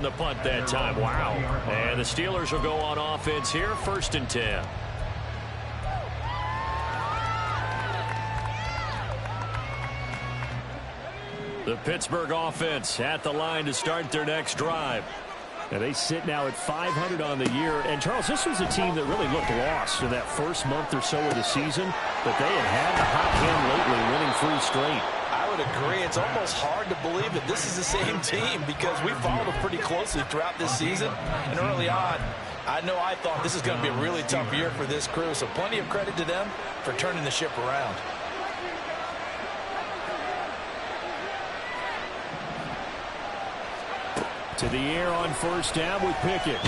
The punt that time. Wow. And the Steelers will go on offense here, 1st and 10. The Pittsburgh offense at the line to start their next drive. And they sit now at 500 on the year. And, Charles, this was a team that really looked lost in that first month or so of the season. But they had the hot hand lately, winning 3 straight. I would agree. It's almost hard to believe that this is the same team because we followed them pretty closely throughout this season. And early on, I know I thought this is going to be a really tough year for this crew. So plenty of credit to them for turning the ship around. To the air on 1st down with Pickett.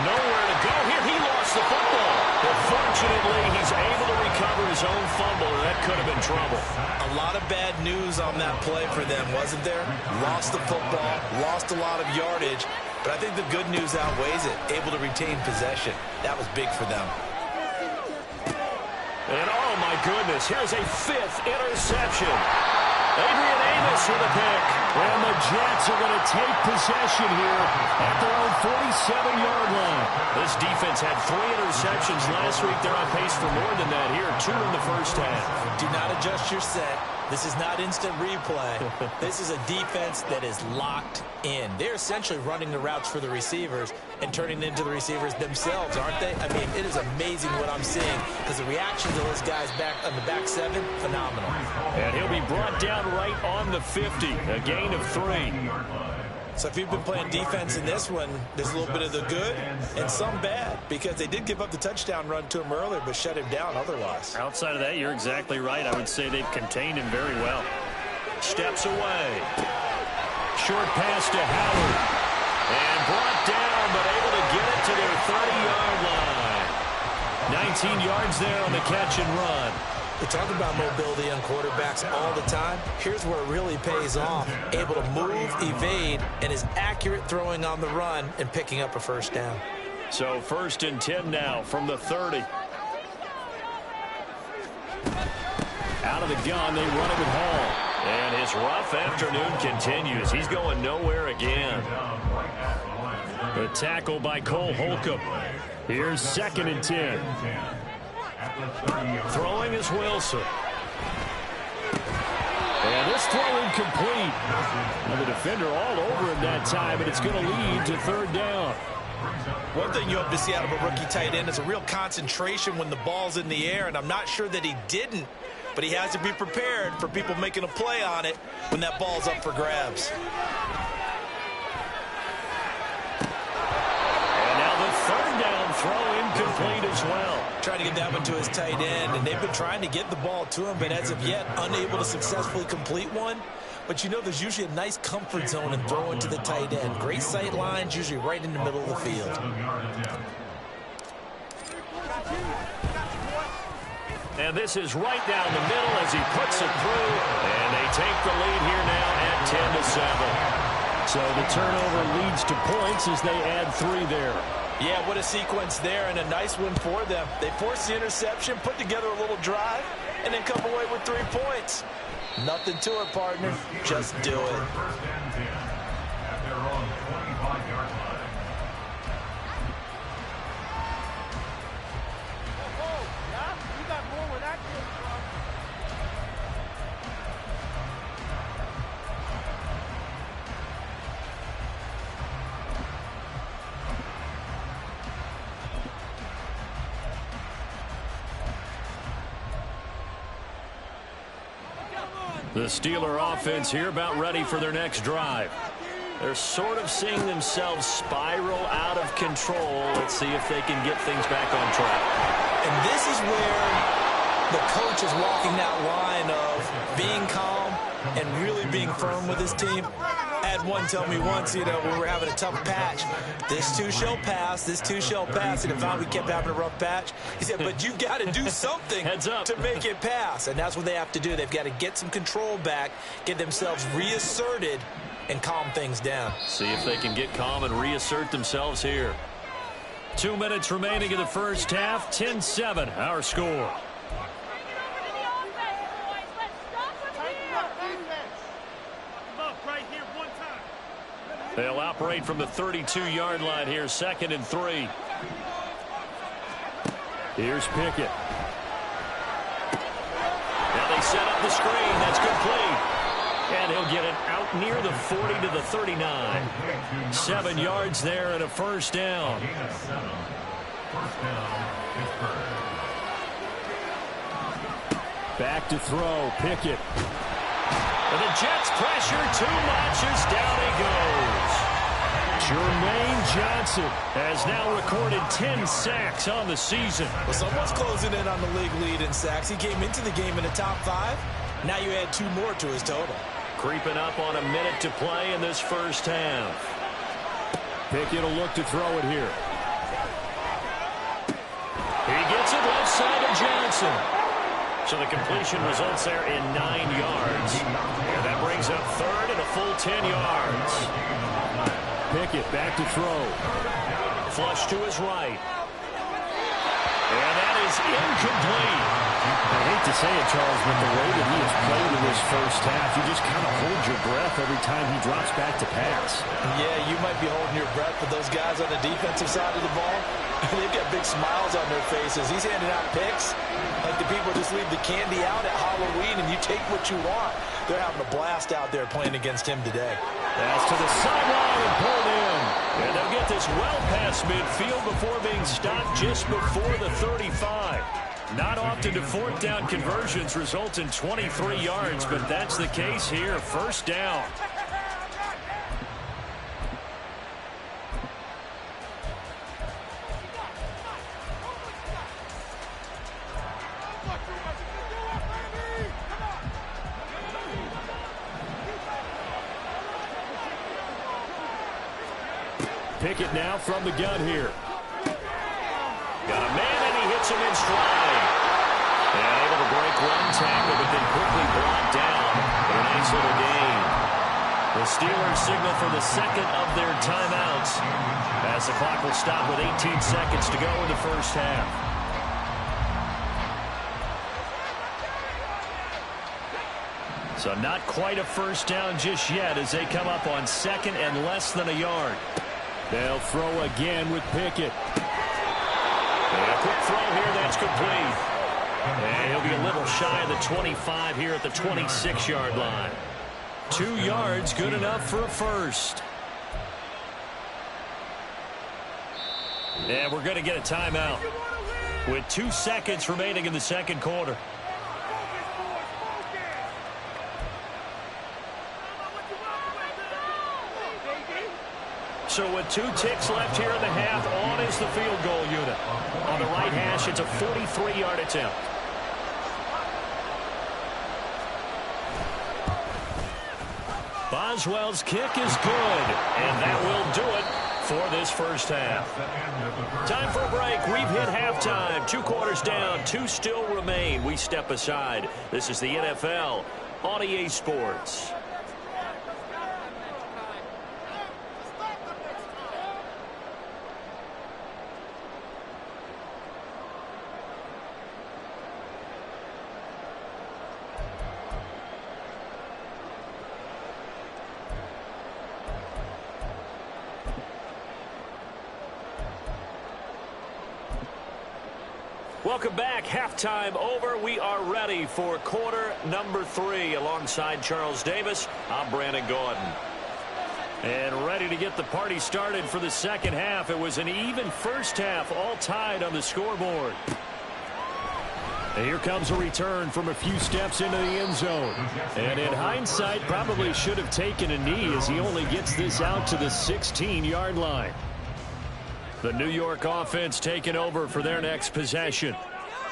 Nowhere to go here. He lost the football. But fortunately, he's able to recover his own fumble, or that could have been trouble. A lot of bad news on that play for them, wasn't there? Lost the football, lost a lot of yardage. But I think the good news outweighs it. Able to retain possession. That was big for them. And oh my goodness, here's a 5th interception. Adrian Amos with a pick. And the Jets are going to take possession here at their own 47-yard line. This defense had 3 interceptions last week. They're on pace for more than that here. 2 in the first half. Do not adjust your set. This is not instant replay. This is a defense that is locked in. They're essentially running the routes for the receivers and turning into the receivers themselves, aren't they? I mean, it is amazing what I'm seeing because the reactions of those guys back on the back 7, phenomenal. And he'll be brought down right on the 50, a gain of 3. So if you've been playing defense in this one, there's a little bit of the good and some bad because they did give up the touchdown run to him earlier but shut him down otherwise. Outside of that, you're exactly right. I would say they've contained him very well. Steps away. Short pass to Howard. And brought down, but able to get it to their 30-yard line. 19 yards there on the catch and run. We talk about mobility on quarterbacks all the time. Here's where it really pays off. Able to move, evade, and is accurate throwing on the run and picking up a 1st down. So 1st and 10 now from the 30. Out of the gun, they run it with Hall. And his rough afternoon continues. He's going nowhere again. The tackle by Cole Holcomb. Here's 2nd and 10. Throwing is Wilson. And this throw incomplete. Now the defender all over him that time, but it's going to lead to 3rd down. One thing you hope to see out of a rookie tight end is a real concentration when the ball's in the air, and I'm not sure that he didn't, but he has to be prepared for people making a play on it when that ball's up for grabs. And now the 3rd down throw incomplete as well. Trying to get that one to his tight end, and they've been trying to get the ball to him, but as of yet, unable to successfully complete one. But you know there's usually a nice comfort zone in throwing to the tight end. Great sight lines, usually right in the middle of the field. And this is right down the middle as he puts it through. And they take the lead here now at 10-7. So the turnover leads to points as they add 3 there. Yeah, what a sequence there, and a nice one for them. They forced the interception, put together a little drive, and then come away with 3 points. Nothing to it, partner. Just do it. The Steeler offense here about ready for their next drive. They're sort of seeing themselves spiral out of control. Let's see if they can get things back on track. And this is where the coach is walking that line of being calm and really being firm with his team. I had one tell me once, you know, when we were having a tough patch, this too shall pass, this too shall pass. And if we kept having a rough patch, he said, but you've got to do something Heads up. to make it pass. And that's what they have to do. They've got to get some control back, get themselves reasserted, and calm things down. See if they can get calm and reassert themselves here. 2 minutes remaining in the first half. 10-7, our score. They'll operate from the 32-yard line here, 2nd and 3. Here's Pickett. Now they set up the screen. That's complete. And he'll get it out near the 40 to the 39. 7 yards there and a first down. Back to throw. Pickett. And the Jets pressure too much as down he goes. Jermaine Johnson has now recorded 10 sacks on the season. Well, someone's closing in on the league lead in sacks. He came into the game in the top 5. Now you add 2 more to his total. Creeping up on a minute to play in this first half. Pickett will look to throw it here. He gets it left side of Johnson. So the completion results there in 9 yards. And that brings up 3rd and a full 10 yards. Pickett back to throw. Flush to his right. And that is incomplete. I hate to say it, Charles, but the way that he has played in this first half, you just kind of hold your breath every time he drops back to pass. Yeah, you might be holding your breath, but those guys on the defensive side of the ball, they've got big smiles on their faces. He's handing out picks like the people just leave the candy out at Halloween and you take what you want. They're having a blast out there playing against him today. That's to the sideline and pulled in. And they'll get this well past midfield before being stopped just before the 35. Not often do 4th down conversions result in 23 yards, but that's the case here. First down. Pickett now from the gun here. Got a man, and he hits him in stride. And able to break one tackle, but then quickly blocked down. But a nice little gain. The Steelers signal for the 2nd of their timeouts as the clock will stop with 18 seconds to go in the first half. So not quite a first down just yet as they come up on 2nd and less than a yard. They'll throw again with Pickett. And a quick throw here, that's complete. And he'll be a little shy of the 25 here at the 26-yard line. 2 yards, good enough for a first. And we're going to get a timeout with 2 seconds remaining in the second quarter. So with 2 ticks left here in the half, on is the field goal unit. On the right hash, it's a 43-yard attempt. Boswell's kick is good, and that will do it for this first half. Time for a break. We've hit halftime. 2 quarters down, 2 still remain. We step aside. This is the NFL on EA Sports. Welcome back. Halftime over. We are ready for quarter number 3. Alongside Charles Davis, I'm Brandon Gordon. And ready to get the party started for the second half. It was an even first half, all tied on the scoreboard. And here comes a return from a few steps into the end zone. And in hindsight, probably should have taken a knee as he only gets this out to the 16-yard line. The New York offense taking over for their next possession.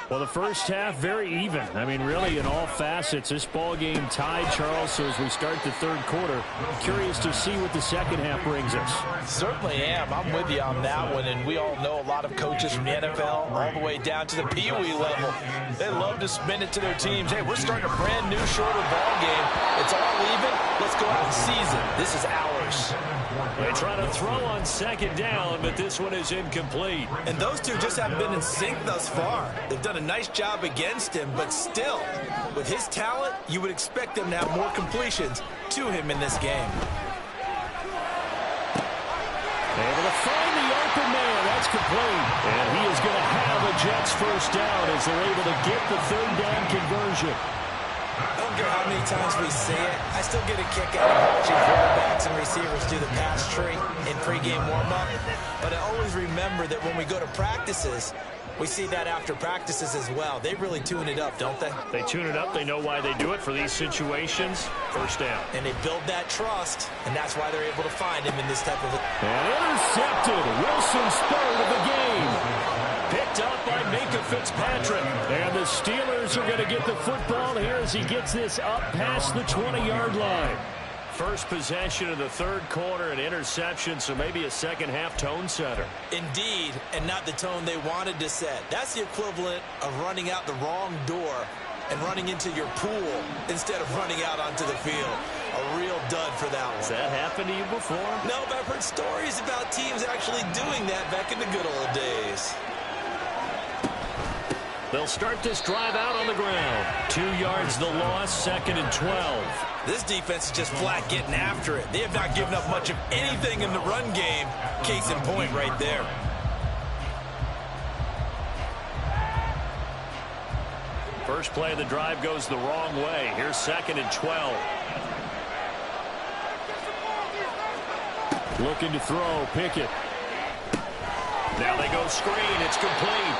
Well, the first half, very even. I mean, really, in all facets, this ball game tied, Charles. So as we start the third quarter, curious to see what the second half brings us. Certainly am. I'm with you on that one. And we all know a lot of coaches from the NFL all the way down to the Pee Wee level. They love to spin it to their teams. Hey, we're starting a brand new, shorter ball game. It's all even. Let's go out and seize it. This is ours. They try to throw on second down, but this one is incomplete. And those two just haven't been in sync thus far. They've done a nice job against him, but still, with his talent, you would expect them to have more completions to him in this game. find the open man. That's complete. And he is going to have a Jets first down as they're able to get the third down conversion. I don't care how many times we say it, I still get a kick out of watching quarterbacks and receivers do the pass tree in pregame warm-up. But I always remember that when we go to practices, we see that after practices as well. They really tune it up, don't they? They tune it up. They know why they do it for these situations. First down. And they build that trust, and that's why they're able to find him in this type of... And intercepted. Wilson's third of the game. Picked up by Minka Fitzpatrick. And the Steelers are going to get the football here as he gets this up past the 20-yard line. First possession of the third quarter, an interception, so maybe a second-half tone setter. Indeed, and not the tone they wanted to set. That's the equivalent of running out the wrong door and running into your pool instead of running out onto the field. A real dud for that one. Has that happened to you before? No, but I've heard stories about teams actually doing that back in the good old days. They'll start this drive out on the ground. 2 yards the loss, 2nd and 12. This defense is just flat getting after it. They have not given up much of anything in the run game. Case in point right there. First play of the drive goes the wrong way. Here's 2nd and 12. Looking to throw, Pickett. Now they go screen. It's complete.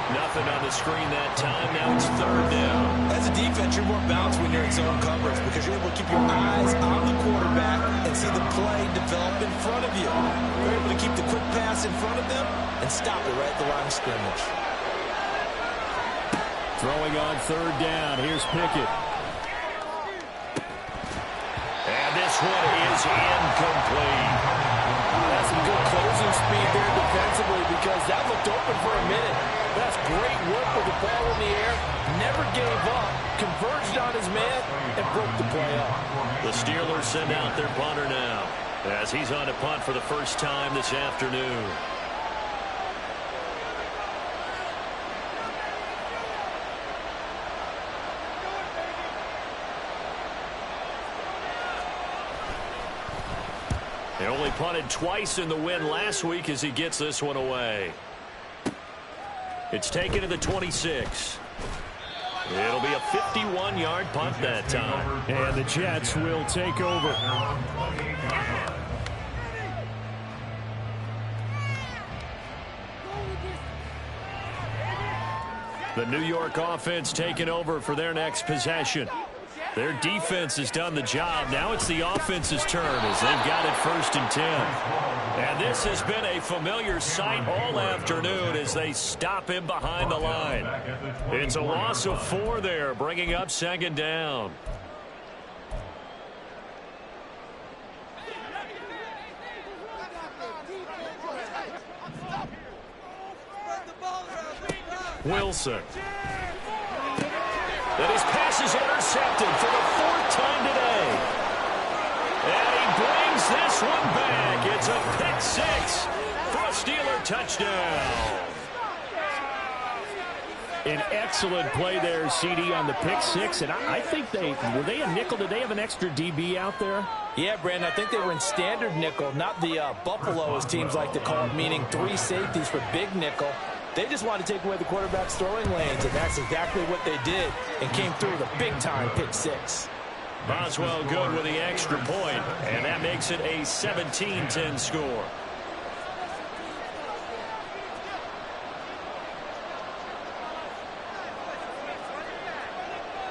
Nothing on the screen that time. Now it's third down. As a defense, you're more balanced when you're in zone coverage because you're able to keep your eyes on the quarterback and see the play develop in front of you. You're able to keep the quick pass in front of them and stop it right at the line of scrimmage. Throwing on third down. Here's Pickett. And this one is incomplete. That's some good closing speed there defensively because that looked open for a minute. That's great work with the ball in the air. Never gave up. Converged on his man and broke the play up. The Steelers send out their punter now as he's on to punt for the first time this afternoon. He only punted twice in the win last week as he gets this one away. It's taken to the 26. It'll be a 51-yard punt that time. And the Jets will take over. The New York offense taking over for their next possession. Their defense has done the job. Now it's the offense's turn as they've got it 1st and 10. And this has been a familiar sight all afternoon as they stop him behind the line. It's a loss of 4 there, bringing up 2nd down. Wilson. And his pass is intercepted for the 4th time today. And he brings this one back. It's a pick 6 for a Steeler touchdown. An excellent play there, CD, on the pick 6. And I think were they a nickel? Did they have an extra DB out there? Yeah, Brandon, I think they were in standard nickel, not the Buffalo, as teams like to call it, meaning 3 safeties for big nickel. They just wanted to take away the quarterback's throwing lanes, and that's exactly what they did and came through with a big-time pick 6. Boswell good with the extra point, and that makes it a 17-10 score.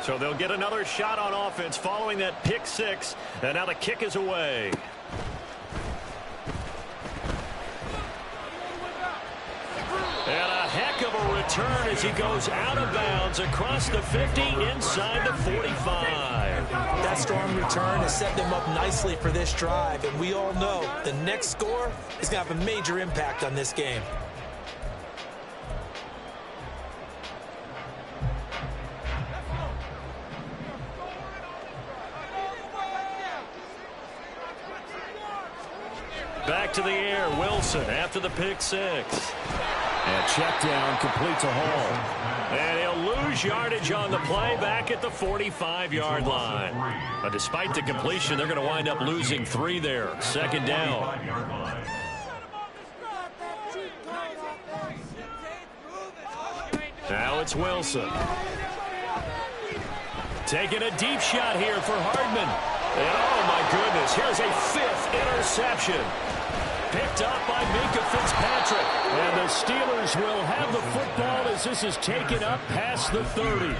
So they'll get another shot on offense following that pick 6, and now the kick is away. And a heck of a return as he goes out of bounds across the 50 inside the 45. That strong return has set them up nicely for this drive, and we all know the next score is going to have a major impact on this game. Back to the air, Wilson after the pick 6. And check down, complete to Hall. And he'll lose yardage on the play back at the 45-yard line. But despite the completion, they're going to wind up losing 3 there. 2nd down. Now it's Wilson. Taking a deep shot here for Hardman. And oh, my goodness, here's a 5th interception. Picked up by Minka Fitzpatrick. And the Steelers will have the football as this is taken up past the 30. They'll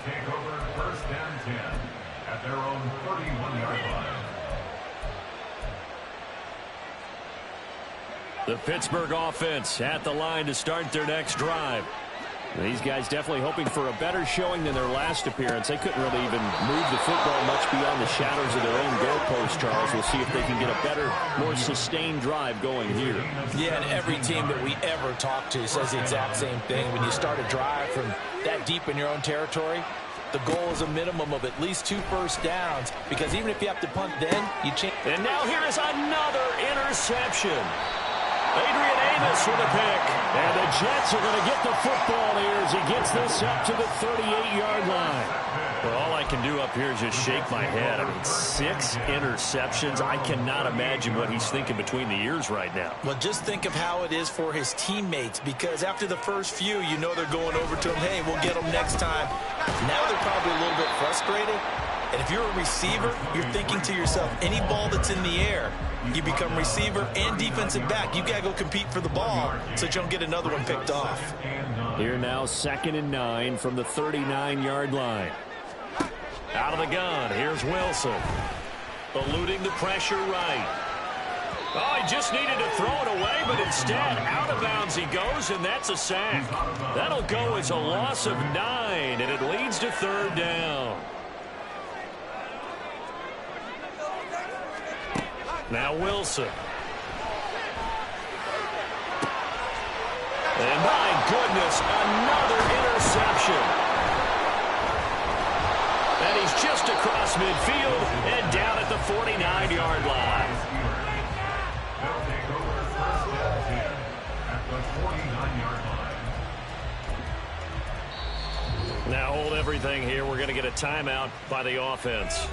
take over 1st and 10 at their own 31-yard line. The Pittsburgh offense at the line to start their next drive. These guys definitely hoping for a better showing than their last appearance. They couldn't really even move the football much beyond the shadows of their own goalpost, Charles. We'll see if they can get a better, more sustained drive going here. Yeah, and every team that we ever talk to says the exact same thing. When you start a drive from that deep in your own territory, the goal is a minimum of at least 2 first downs, because even if you have to punt then, you change. And now here is another interception. Adrian Amos with a pick. And the Jets are going to get the football here as he gets this up to the 38-yard line. Well, all I can do up here is just shake my head. I mean, 6 interceptions. I cannot imagine what he's thinking between the ears right now. Well, just think of how it is for his teammates, because after the first few, you know they're going over to him, hey, we'll get them next time. Now they're probably a little bit frustrated. And if you're a receiver, you're thinking to yourself, any ball that's in the air, you become receiver and defensive back. You got to go compete for the ball so that you don't get another one picked off. Here now, 2nd and 9 from the 39-yard line. Out of the gun, here's Wilson. Eluding the pressure right. Oh, he just needed to throw it away, but instead, out of bounds he goes, and that's a sack. That'll go as a loss of 9, and it leads to 3rd down. Now Wilson. And my goodness, another interception. And he's just across midfield and down at the 49-yard line. They'll take over 1st and 10 at the 49-yard line. Now hold everything here. We're going to get a timeout by the offense.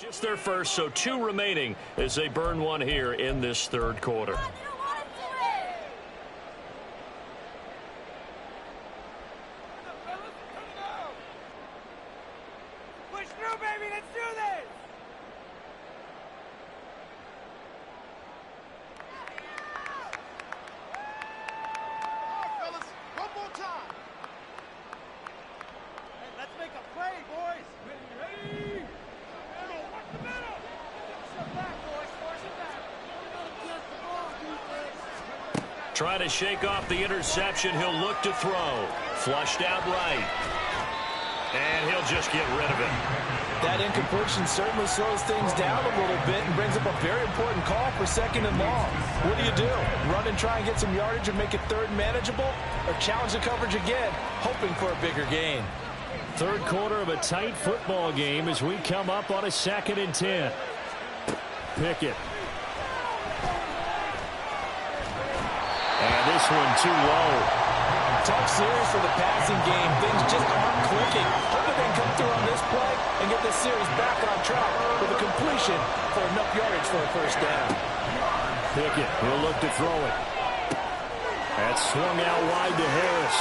Just their first, so 2 remaining as they burn one here in this 3rd quarter. Push through, baby. Let's do this. Fellas, one more time. Hey, let's make a play, boys. Ready? Watch the middle. Force it back, boys. Force it back. Get the ball, defense. Trying to shake off the interception. He'll look to throw. Flushed out right. And he'll just get rid of it. That incompletion certainly slows things down a little bit and brings up a very important call for 2nd and long. What do? Run and try and get some yardage and make it 3rd manageable? Or challenge the coverage again, hoping for a bigger gain? Third quarter of a tight football game as we come up on a 2nd and 10. Pickett. And this one too low. Tough series for the passing game. Things just aren't clicking. Hoping they can come through on this play and get this series back on track with a completion for enough yardage for a 1st down. Pickett will look to throw it. That's swung out wide to Harris.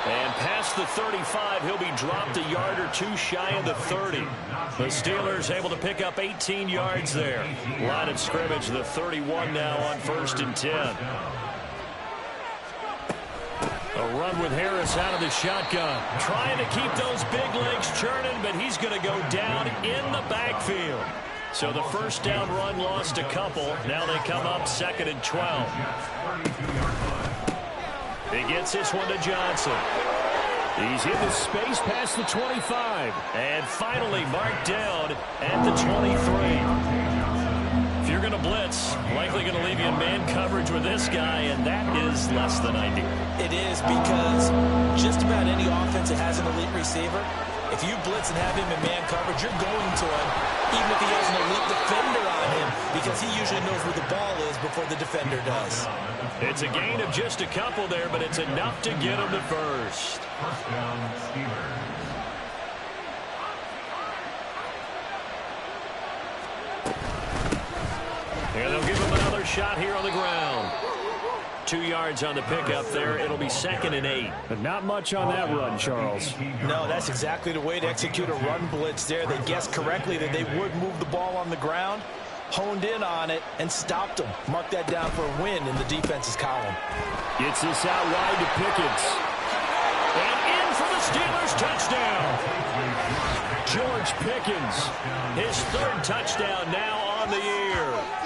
And past the 35, he'll be dropped a yard or two shy of the 30. The Steelers able to pick up 18 yards there. Line of scrimmage, the 31 now on 1st and 10. A run with Harris out of the shotgun. Trying to keep those big legs churning, but he's going to go down in the backfield. So the 1st down run lost a couple. Now they come up 2nd and 12. He gets this one to Johnson. He's in the space past the 25. And finally marked down at the 23. If you're going to blitz, likely going to leave you in man coverage with this guy, and that is less than ideal. It is, because just about any offense that has an elite receiver, if you blitz and have him in man coverage, you're going to him, even if he has an elite defender on him, because he usually knows where the ball is before the defender does. It's a gain of just a couple there, but it's enough to get him to 1st. 1st down, Steelers. And they'll give him another shot here on the ground. 2 yards on the pickup there. It'll be 2nd and 8. But not much on that run, Charles. No, that's exactly the way to execute a run blitz there. They guessed correctly that they would move the ball on the ground, honed in on it, and stopped them. Mark that down for a win in the defense's column. Gets this out wide to Pickett. And in for the Steelers touchdown. George Pickens. His 3rd touchdown now on the year.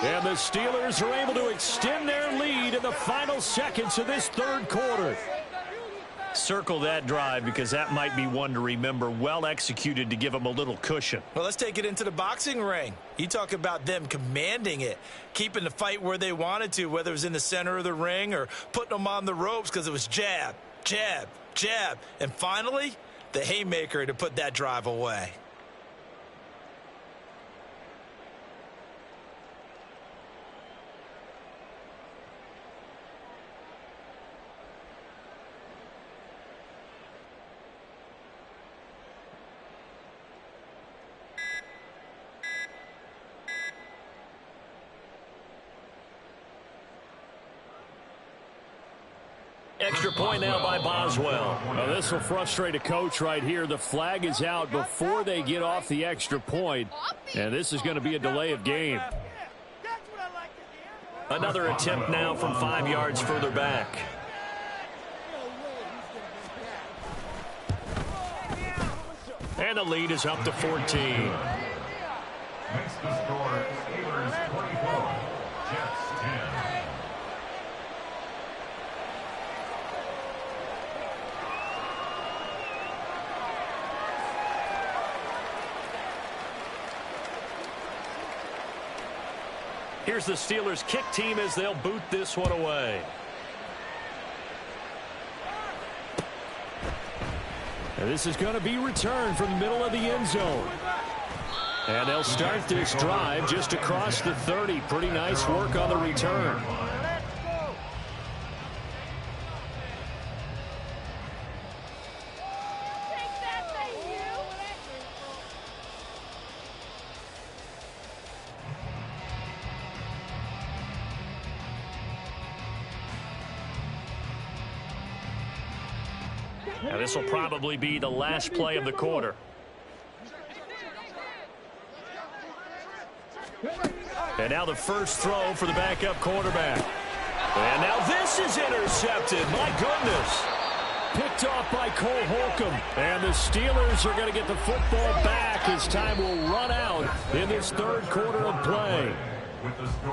And the Steelers are able to extend their lead in the final seconds of this 3rd quarter. Circle that drive, because that might be one to remember. Well executed to give them a little cushion. Well, let's take it into the boxing ring. You talk about them commanding it, keeping the fight where they wanted to, whether it was in the center of the ring or putting them on the ropes, because it was jab, jab, jab. And finally, the haymaker to put that drive away. Extra point now by Boswell. Now this will frustrate a coach right here. The flag is out before they get off the extra point, and this is going to be a delay of game. Another attempt now from 5 yards further back. And the lead is up to 14. Makes the score Steelers 24, Jets 10. Here's the Steelers kick team as they'll boot this one away. And this is going to be returned from the middle of the end zone. And they'll start this drive just across the 30. Pretty nice work on the return. Now this will probably be the last play of the quarter. And now the first throw for the backup quarterback. And now this is intercepted. My goodness. Picked off by Cole Holcomb. And the Steelers are going to get the football back as time will run out in this 3rd quarter of play.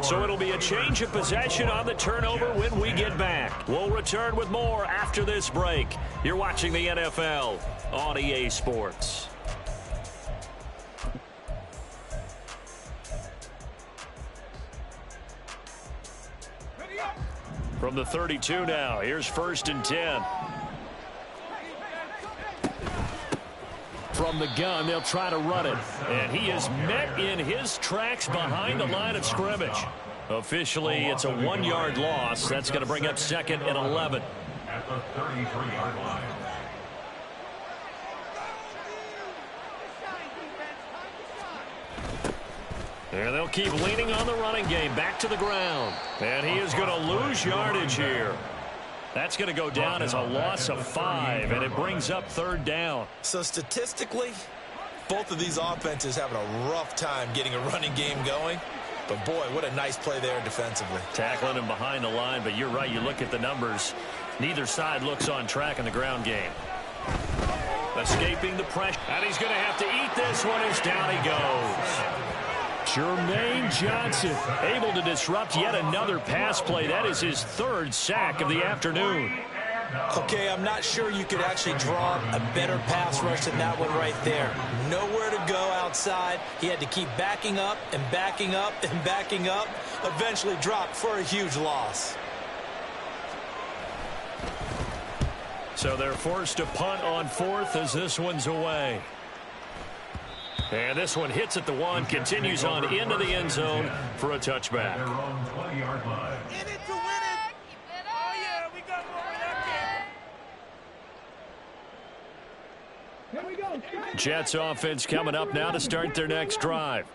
So it'll be a change of possession on the turnover when we get back. We'll return. return with more after this break. You're watching the NFL on EA Sports. From the 32 now, here's 1st and 10. From the gun, they'll try to run it. And he is met in his tracks behind the line of scrimmage. Officially, it's a 1-yard loss. That's going to bring up 2nd and 11. At the 33-yard line. And they'll keep leaning on the running game. Back to the ground. And he is going to lose yardage here. That's going to go down as a loss of 5, and it brings up 3rd down. So statistically, both of these offenses having a rough time getting a running game going. But, boy, what a nice play there defensively. Tackling him behind the line, but you're right. You look at the numbers. Neither side looks on track in the ground game. Escaping the pressure. And he's going to have to eat this one as down he goes. Jermaine Johnson able to disrupt yet another pass play. That is his 3rd sack of the afternoon. Okay, I'm not sure you could actually draw a better pass rush than that one right there. Nowhere to go outside. He had to keep backing up and backing up and backing up. Eventually dropped for a huge loss. So they're forced to punt on 4th as this one's away. And this one hits at the 1, continues on into the end zone for a touchback. Their own 20-yard line. In it to win it. Oh, yeah, we got more of that kid. Here we go. Jets offense coming up now to start their next drive.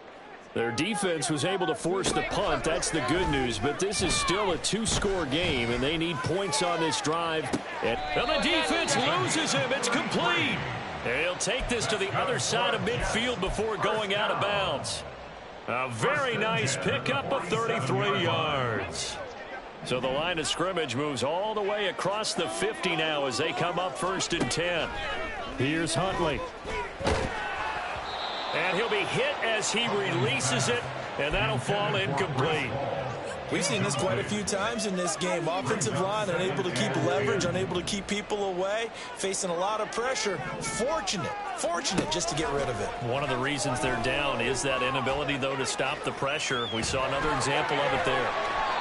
Their defense was able to force the punt. That's the good news. But this is still a 2-score game, and they need points on this drive. And the defense loses him. It's complete. And he'll take this to the other side of midfield before going out of bounds. A very nice pickup of 33 yards. So the line of scrimmage moves all the way across the 50 now as they come up 1st and 10. Here's Huntley. And he'll be hit as he releases it, and that'll fall incomplete. We've seen this quite a few times in this game. Offensive line unable to keep leverage, unable to keep people away, facing a lot of pressure. Fortunate just to get rid of it. One of the reasons they're down is that inability, though, to stop the pressure. We saw another example of it there.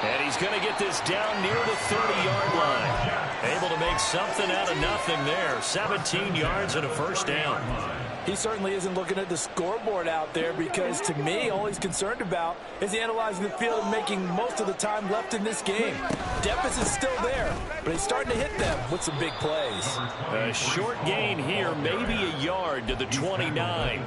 And he's going to get this down near the 30-yard line. Able to make something out of nothing there. 17 yards and a 1st down. He certainly isn't looking at the scoreboard out there because, to me, all he's concerned about is analyzing the field and making most of the time left in this game. Deficit's still there, but he's starting to hit them with some big plays. A short gain here, maybe a yard to the 29.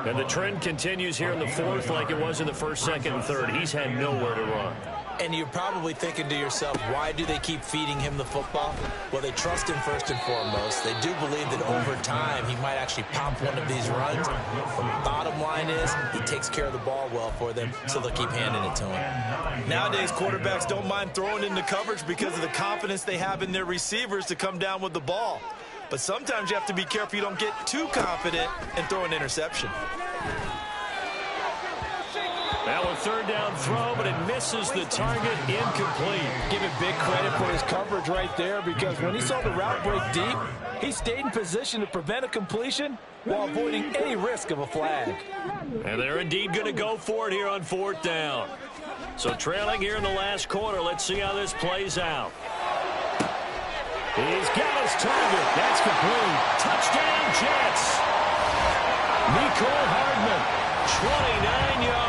And the trend continues here in the 4th like it was in the 1st, 2nd, and 3rd. He's had nowhere to run. And you're probably thinking to yourself, why do they keep feeding him the football? Well, they trust him first and foremost. They do believe that over time he might actually pop one of these runs. But the bottom line is he takes care of the ball well for them, so they'll keep handing it to him. Nowadays, quarterbacks don't mind throwing into coverage because of the confidence they have in their receivers to come down with the ball. But sometimes you have to be careful you don't get too confident and throw an interception. Now a 3rd down throw, but it misses the target, incomplete. Give him big credit for his coverage right there because when he saw the route break deep, he stayed in position to prevent a completion while avoiding any risk of a flag. And they're indeed going to go for it here on 4th down. So trailing here in the last quarter, let's see how this plays out. He's got his target. That's complete. Touchdown, Jets. Nicole Hardman, 29 yards.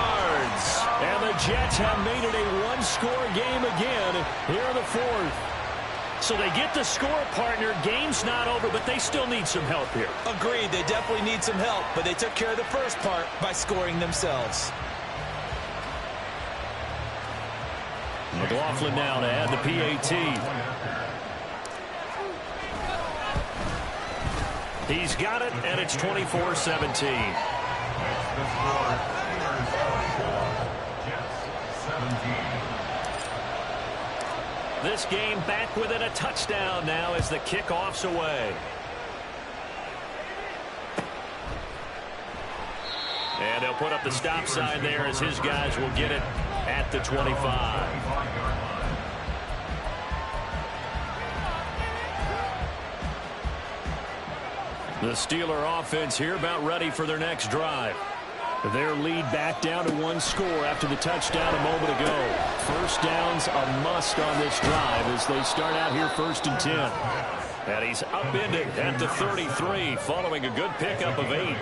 And the Jets have made it a 1-score game again here in the 4th. So they get the score, partner. Game's not over, but they still need some help here. Agreed, they definitely need some help, but they took care of the first part by scoring themselves. McLaughlin now to add the PAT. He's got it, and it's 24-17. This game back within a touchdown now as the kickoff's away. And they'll put up the stop sign there as his guys will get it at the 25. The Steeler offense here about ready for their next drive. Their lead back down to one score after the touchdown a moment ago. First down's a must on this drive as they start out here 1st and 10. And he's upended at the 33 following a good pickup of 8.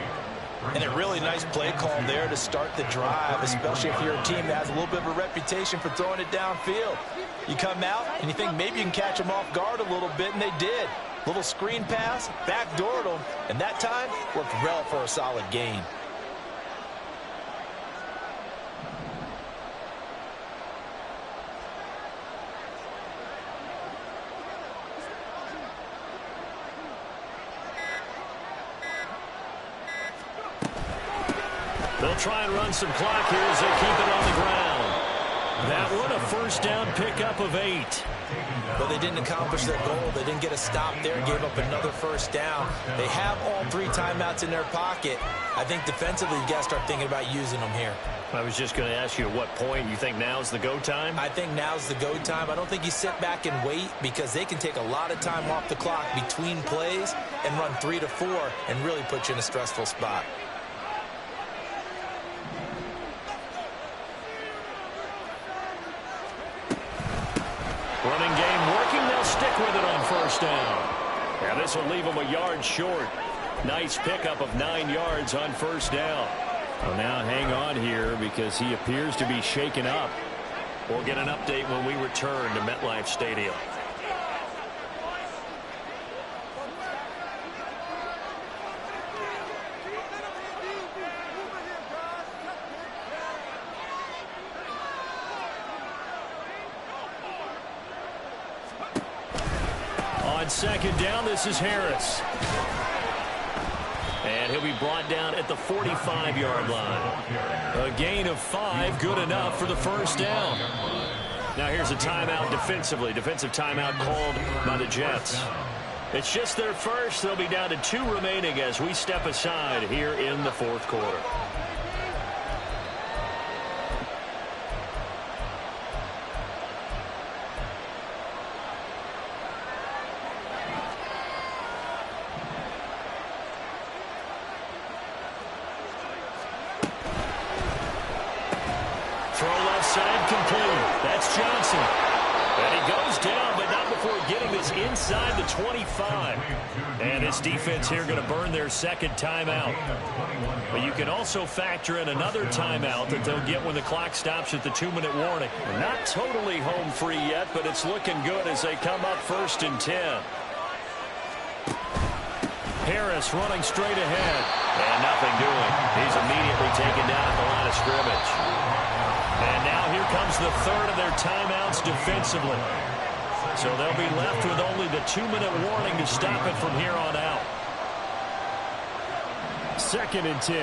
And a really nice play call there to start the drive, especially if you're a team that has a little bit of a reputation for throwing it downfield. You come out and you think maybe you can catch them off guard a little bit, and they did. Little screen pass, backdoored them, and that time worked well for a solid gain. They'll try and run some clock here as they keep it on the ground. That one, a first down pickup of 8. But they didn't accomplish their goal. They didn't get a stop there, gave up another first down. They have all 3 timeouts in their pocket. I think defensively, you got to start thinking about using them here. I was just going to ask you at what point you think now's the go time? I think now's the go time. I don't think you sit back and wait because they can take a lot of time off the clock between plays and run 3 to 4 and really put you in a stressful spot. Running game working. They'll stick with it on first down. And this will leave them a yard short. Nice pickup of 9 yards on first down. Well, now hang on here because he appears to be shaken up. We'll get an update when we return to MetLife Stadium. On second down, this is Harris. And he'll be brought down at the 45-yard line. A gain of 5, good enough for the first down. Now here's a timeout defensively. Defensive timeout called by the Jets. It's just their first. They'll be down to 2 remaining as we step aside here in the 4th quarter. Johnson. And he goes down, but not before getting this inside the 25. And this defense here going to burn their second timeout. But you can also factor in another timeout that they'll get when the clock stops at the 2-minute warning. Not totally home free yet, but it's looking good as they come up 1st and 10. Harris running straight ahead. And nothing doing. He's immediately taken down at the line of scrimmage. And now here comes the 3rd of their timeouts defensively. So they'll be left with only the 2-minute warning to stop it from here on out. 2nd and 10.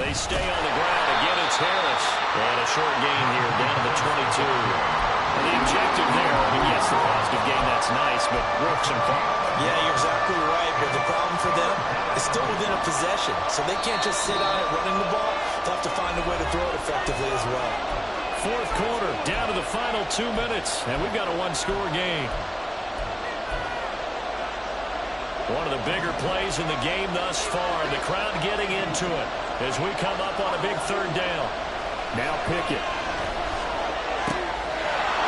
They stay on the ground. Again, it's Harris. And a short gain here down to the 22. And the objective there, I mean, yes, the positive gain, that's nice, but work some clock. Yeah, you're exactly right, but the problem for them is still within a possession, so they can't just sit on it running the ball. They'll have to find a way to throw it effectively as well. 4th quarter, down to the final 2 minutes, and we've got a 1-score game. One of the bigger plays in the game thus far, the crowd getting into it as we come up on a big 3rd down. Now Pickett.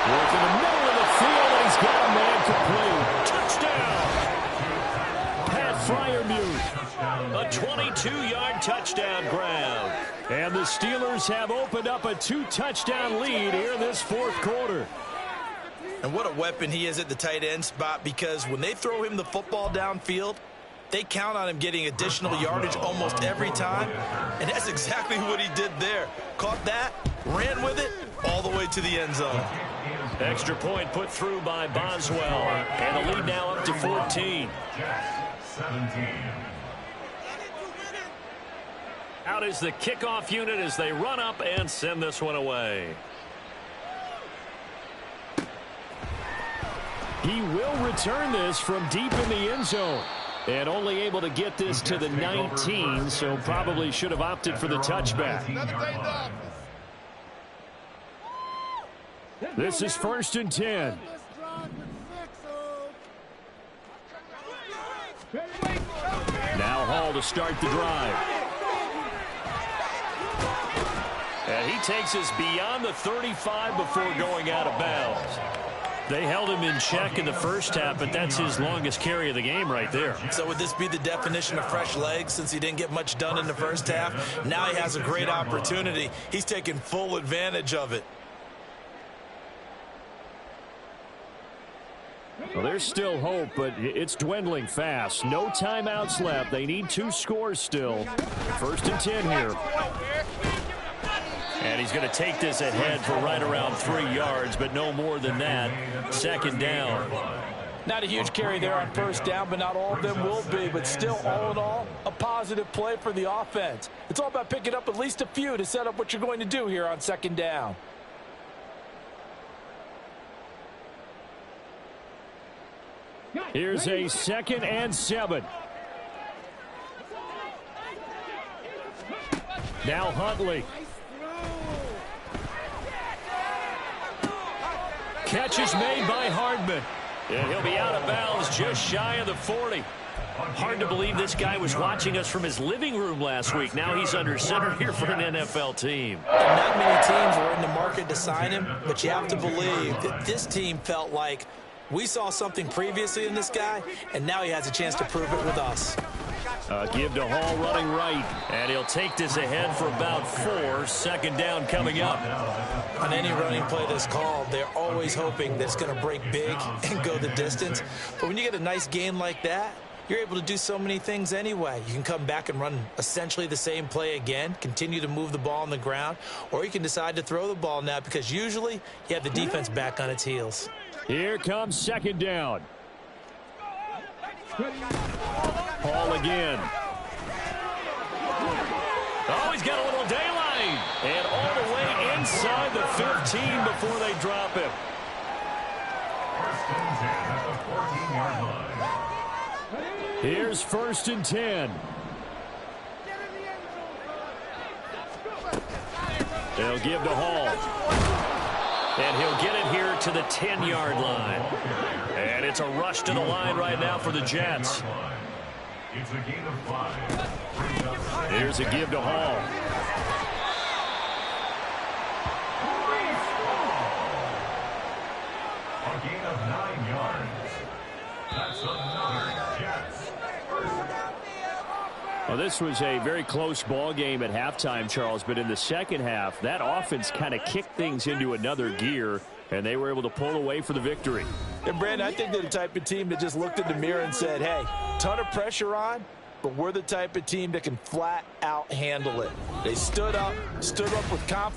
Work in the middle of the field, and he's got a man complete. Touchdown! Pat Freiermuth. A 22-yard touchdown grab. And the Steelers have opened up a 2-touchdown lead here in this 4th quarter. And what a weapon he is at the tight end spot, because when they throw him the football downfield, they count on him getting additional yardage almost every time. And that's exactly what he did there. Caught that, ran with it, all the way to the end zone. Extra point put through by Boswell. And the lead now up to 14. Out is the kickoff unit as they run up and send this one away. He will return this from deep in the end zone. And only able to get this to the 19, so probably should have opted for the touchback. This is 1st and 10. Now Hall to start the drive. And he takes us beyond the 35 before going out of bounds. They held him in check in the first half, but that's his longest carry of the game right there. So would this be the definition of fresh legs since he didn't get much done in the first half? Now he has a great opportunity. He's taking full advantage of it. Well, there's still hope, but it's dwindling fast. No timeouts left. They need 2 scores still. 1st and 10 here. And he's going to take this ahead for right around 3 yards, but no more than that. 2nd down. Not a huge carry there on 1st down, but not all of them will be. But still, all in all, a positive play for the offense. It's all about picking up at least a few to set up what you're going to do here on 2nd down. Here's a 2nd and 7. Now Huntley. Catch is made by Hardman. And he'll be out of bounds just shy of the 40. Hard to believe this guy was watching us from his living room last week. Now he's under center here for an NFL team. Not many teams were in the market to sign him, but you have to believe that this team felt like we saw something previously in this guy, and now he has a chance to prove it with us. Give to Hall running right. And he'll take this ahead for about 4. 2nd down coming up. On any running play that's called, they're always hoping that it's going to break big and go the distance. But when you get a nice gain like that, you're able to do so many things anyway. You can come back and run essentially the same play again, continue to move the ball on the ground, or you can decide to throw the ball now because usually you have the defense back on its heels. Here comes 2nd down. Hall again. Oh, he's got a little daylight. And all the way inside the 15 before they drop him. 1st and 10 at the 14-yard line. Here's 1st and 10. They'll give to Hall. And he'll get it here to the 10-yard line. And it's a rush to the line right now for the Jets. It's a gain of 5. Here's a give to Hall. A gain of 9 yards. That's another Jets. Well, this was a very close ball game at halftime, Charles, but in the second half, that offense kind of kicked things into another gear, and they were able to pull away for the victory. And, Brandon, I think they're the type of team that just looked in the mirror and said, hey, ton of pressure on, but we're the type of team that can flat out handle it. They stood up with confidence.